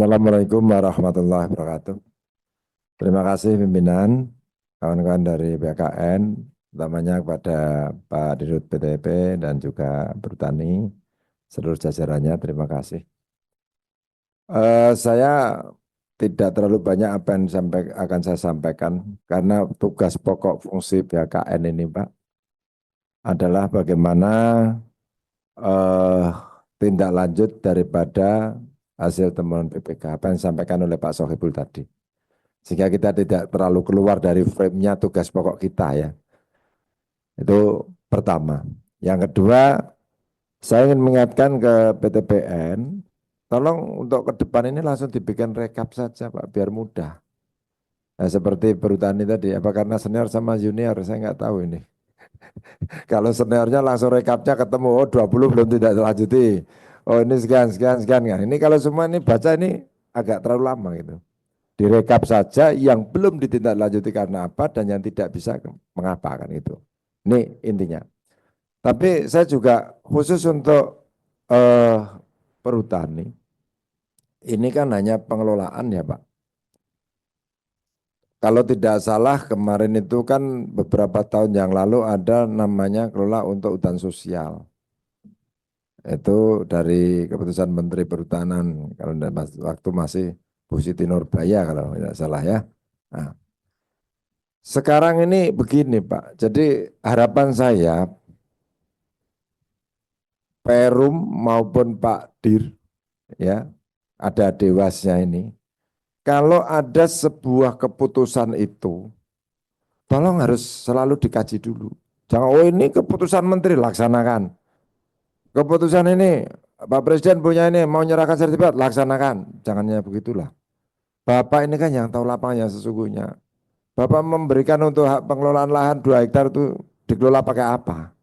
Assalamualaikum warahmatullahi wabarakatuh. Terima kasih pimpinan, kawan-kawan dari BKN, utamanya kepada Pak Dirut PTP dan juga Perhutani, seluruh jajarannya, terima kasih. Saya tidak terlalu banyak apa yang akan saya sampaikan, karena tugas pokok fungsi BKN ini, Pak, adalah bagaimana eh, tindak lanjut daripada hasil temuan BPK, apa yang disampaikan oleh Pak Sohibul tadi. Sehingga kita tidak terlalu keluar dari frame-nya tugas pokok kita ya. Itu pertama. Yang kedua, saya ingin mengingatkan ke PTPN, tolong untuk ke depan ini langsung dibikin rekap saja Pak, biar mudah. Nah, seperti Perhutani tadi, apa karena senior sama junior, saya nggak tahu ini. Kalau seniornya langsung rekapnya ketemu, oh 20 belum tidak lanjuti. Oh ini sekian, sekian, sekian. Kan. Ini kalau semua ini baca ini agak terlalu lama gitu. Direkap saja yang belum ditindaklanjuti karena apa dan yang tidak bisa mengapa kan itu. Ini intinya. Tapi saya juga khusus untuk perhutani, ini kan hanya pengelolaan ya Pak. Kalau tidak salah kemarin itu kan beberapa tahun yang lalu ada namanya kelola untuk hutan sosial. Itu dari keputusan Menteri Perhutanan kalau waktu masih Bu Siti Nurbaya kalau tidak salah ya. Nah, sekarang ini begini Pak, jadi harapan saya Perum maupun Pak Dir ya, ada dewasnya ini, kalau ada sebuah keputusan itu, tolong harus selalu dikaji dulu. Jangan, oh ini keputusan menteri laksanakan. Keputusan ini Pak Presiden punya ini mau nyerahkan sertifikat laksanakan. Jangannya begitulah. Bapak ini kan yang tahu lapangan yang sesungguhnya. Bapak memberikan untuk hak pengelolaan lahan 2 hektar itu dikelola pakai apa?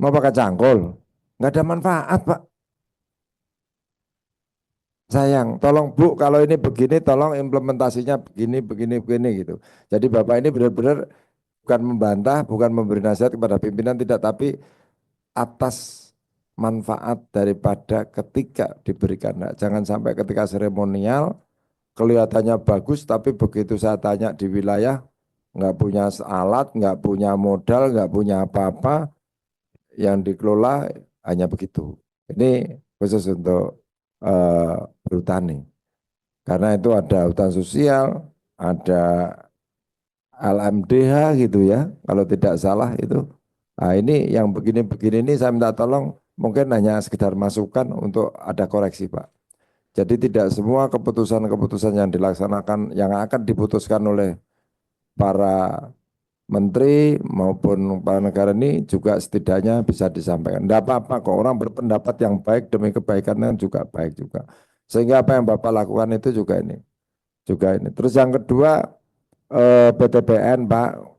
Mau pakai cangkul? Nggak ada manfaat, Pak. Sayang, tolong Bu, kalau ini begini, tolong implementasinya begini, begini, begini gitu. Jadi Bapak ini benar-benar bukan membantah, bukan memberi nasihat kepada pimpinan, tidak, tapi atas manfaat daripada ketika diberikan. Nah, jangan sampai ketika seremonial, kelihatannya bagus, tapi begitu saya tanya di wilayah, nggak punya alat, nggak punya modal, nggak punya apa-apa, yang dikelola hanya begitu. Ini khusus untuk perhutani. Karena itu ada hutan sosial, ada LMDH gitu ya, kalau tidak salah itu. Nah ini yang begini-begini ini saya minta tolong mungkin hanya sekedar masukan untuk ada koreksi Pak. Jadi tidak semua keputusan-keputusan yang dilaksanakan, yang akan diputuskan oleh para menteri maupun para negara ini juga setidaknya bisa disampaikan. Tidak apa-apa kok orang berpendapat yang baik demi kebaikan kan juga baik juga. Sehingga apa yang Bapak lakukan itu juga ini. Juga ini. Terus yang kedua PTPN Pak,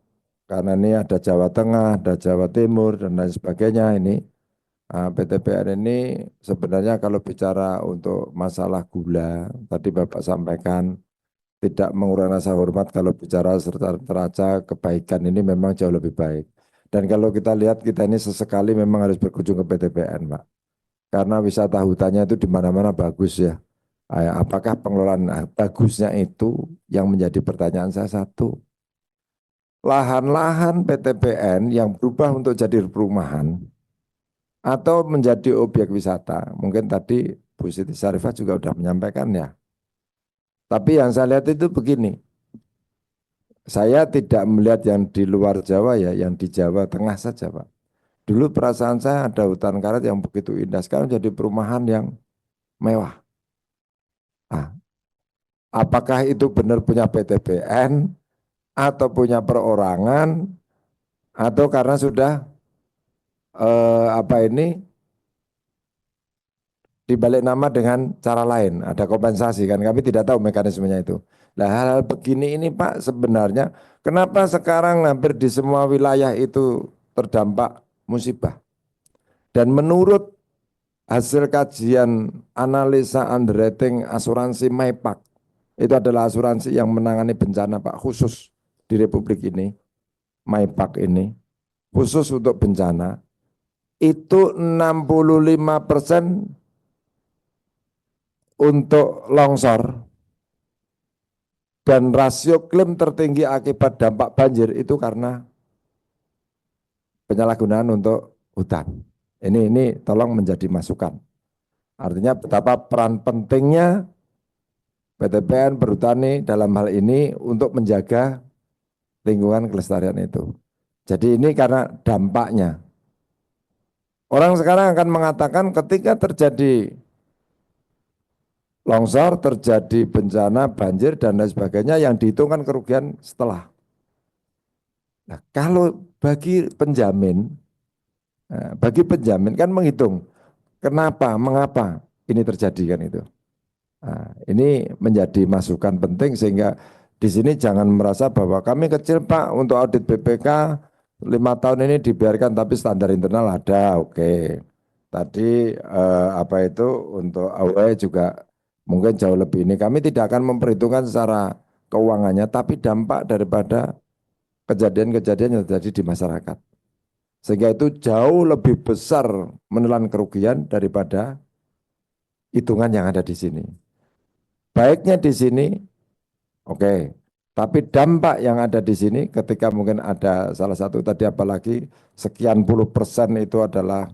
karena ini ada Jawa Tengah, ada Jawa Timur dan lain sebagainya ini. PTPN ini sebenarnya kalau bicara untuk masalah gula, tadi Bapak sampaikan tidak mengurangi rasa hormat kalau bicara serta neraca kebaikan ini memang jauh lebih baik. Dan kalau kita lihat kita ini sesekali memang harus berkunjung ke PTPN Pak. Karena wisata hutannya itu di mana-mana bagus ya. Apakah pengelolaan bagusnya itu yang menjadi pertanyaan saya satu. Lahan-lahan PTPN yang berubah untuk jadi perumahan atau menjadi objek wisata. Mungkin tadi Bu Siti Sarifah juga sudah menyampaikan ya. Tapi yang saya lihat itu begini, saya tidak melihat yang di luar Jawa ya, yang di Jawa Tengah saja Pak. Dulu perasaan saya ada hutan karet yang begitu indah, sekarang jadi perumahan yang mewah. Ah, apakah itu benar punya PTPN atau punya perorangan atau karena sudah apa ini dibalik nama dengan cara lain, ada kompensasi kan, kami tidak tahu mekanismenya itu. Nah hal-hal begini ini Pak sebenarnya kenapa sekarang hampir di semua wilayah itu terdampak musibah. Dan menurut hasil kajian analisa underwriting asuransi MAIPAK, itu adalah asuransi yang menangani bencana Pak khusus di Republik ini, MAIPAK ini, khusus untuk bencana, itu 65% untuk longsor dan rasio klaim tertinggi akibat dampak banjir itu karena penyalahgunaan untuk hutan. Ini tolong menjadi masukan. Artinya betapa peran pentingnya PTPN Perhutani dalam hal ini untuk menjaga lingkungan kelestarian itu. Jadi ini karena dampaknya. Orang sekarang akan mengatakan ketika terjadi longsor, terjadi bencana, banjir, dan lain sebagainya yang dihitungkan kerugian setelah. Nah, kalau bagi penjamin kan menghitung kenapa, mengapa ini terjadi kan itu. Nah, ini menjadi masukan penting sehingga di sini jangan merasa bahwa kami kecil Pak untuk audit BPK 5 tahun ini dibiarkan tapi standar internal ada, oke. Tadi apa itu untuk AUE juga mungkin jauh lebih ini. Kami tidak akan memperhitungkan secara keuangannya, tapi dampak daripada kejadian-kejadian yang terjadi di masyarakat. Sehingga itu jauh lebih besar menelan kerugian daripada hitungan yang ada di sini. Baiknya di sini, oke. Tapi dampak yang ada di sini ketika mungkin ada salah satu tadi apalagi sekian puluh persen itu adalah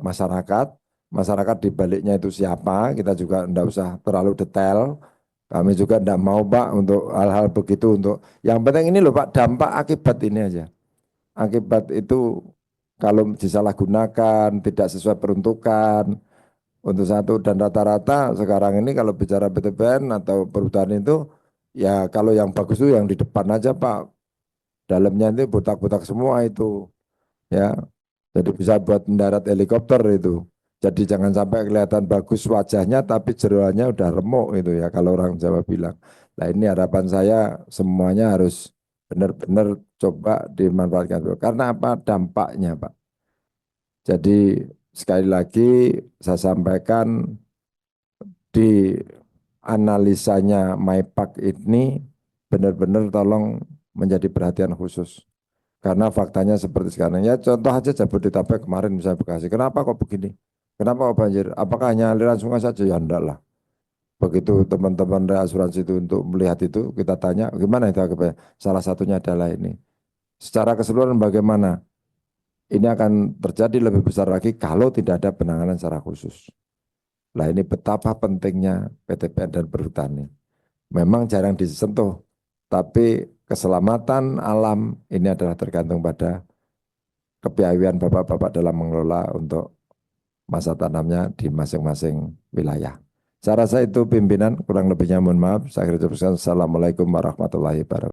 masyarakat. Masyarakat di baliknya itu siapa, kita juga tidak usah terlalu detail. Kami juga tidak mau Pak untuk hal-hal begitu. Untuk yang penting ini loh Pak, dampak akibat ini aja. Akibat itu kalau disalahgunakan, tidak sesuai peruntukan, untuk satu dan rata-rata sekarang ini kalau bicara BTPN atau perhutani itu ya kalau yang bagus itu yang di depan aja Pak, dalamnya itu botak-botak semua itu ya, jadi bisa buat mendarat helikopter itu. Jadi jangan sampai kelihatan bagus wajahnya tapi jeroannya udah remuk itu ya kalau orang Jawa bilang. Nah ini harapan saya semuanya harus benar-benar coba dimanfaatkan karena apa dampaknya Pak. Jadi sekali lagi saya sampaikan di analisanya MyPack ini benar-benar tolong menjadi perhatian khusus. Karena faktanya seperti sekarang. Ya contoh aja Jabodetabek kemarin misalnya Bekasi. Kenapa kok begini? Kenapa kok banjir? Apakah hanya aliran sungai saja? Ya enggak lah. Begitu teman-teman dari asuransi itu untuk melihat itu, kita tanya gimana itu akibatnya? Salah satunya adalah ini. Secara keseluruhan bagaimana? Ini akan terjadi lebih besar lagi kalau tidak ada penanganan secara khusus. Nah ini betapa pentingnya PTPN dan perhutani. Memang jarang disentuh, tapi keselamatan alam ini adalah tergantung pada kepiawaian bapak-bapak dalam mengelola untuk masa tanamnya di masing-masing wilayah. Saya rasa itu pimpinan, kurang lebihnya mohon maaf. Saya akhiri. Assalamualaikum warahmatullahi wabarakatuh.